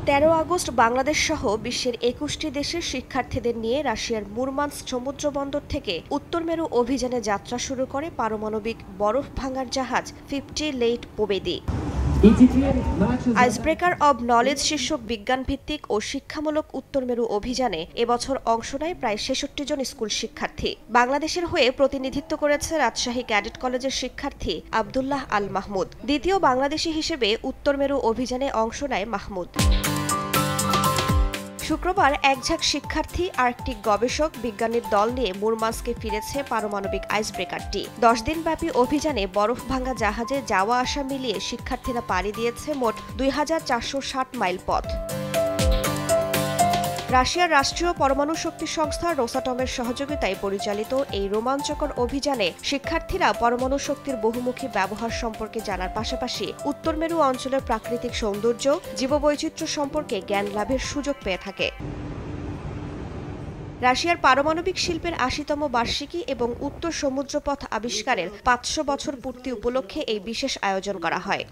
13 August Bangladesh সহ বিশ্বের 21টি দেশের শিক্ষার্থীদের নিয়ে রাশিয়ার মুরমানস্ক সমুদ্র বন্দর থেকে উত্তর মেরু অভিযানে যাত্রা শুরু করে পারমাণবিক বরফ ভাঙার জাহাজ 50 লেইট পোবেদি। আইসব্রেকার অব নলেজ শীর্ষক বিজ্ঞানভিত্তিক ও শিক্ষামূলক উত্তর মেরু অভিযানে এবছর অংশ নেয় প্রায় 66 জন স্কুল শিক্ষার্থী। বাংলাদেশের হয়ে প্রতিনিধিত্ব করেছে রাজশাহী ক্যাডেট কলেজের শিক্ষার্থী আব্দুল্লাহ আল মাহমুদ। দ্বিতীয় বাংলাদেশি হিসেবে উত্তর মেরু অভিযানে অংশ নেয় মাহমুদ। শুক্রবার একঝাঁক শিক্ষার্থী, আর্কটিক গবেষক, বিজ্ঞানীর দল নিয়ে মুরমানস্কে ফিরেছে পারমাণবিক আইসব্রেকারটি। 10 দিনব্যাপী অভিযানে বরফ ভাঙা জাহাজে যাওয়া আসা মিলিয়ে শিক্ষার্থীরা পাড়ি দিয়েছে মোট 2460 মাইল পথ। রাশিয়ার রাষ্ট্রীয় পরমাণু শক্তি সংস্থা রোসাটমের সহযোগিতায় পরিচালিত এই রোমাঞ্চকর অভিযানে শিক্ষার্থীরা পরমাণু শক্তির বহুমুখী ব্যবহার সম্পর্কে জানার পাশাপাশি উত্তর মেরু অঞ্চলের প্রাকৃতিক সৌন্দর্য, জীববৈচিত্র্য সম্পর্কে জ্ঞান লাভের সুযোগ পেয়ে থাকে। রাশিয়ার পারমাণবিক শিল্পের 80তম বার্ষিকী এবং উত্তর সমুদ্রপথ আবিষ্কারের 500 বছর পূর্তি উপলক্ষে এই বিশেষ আয়োজন করা হয়।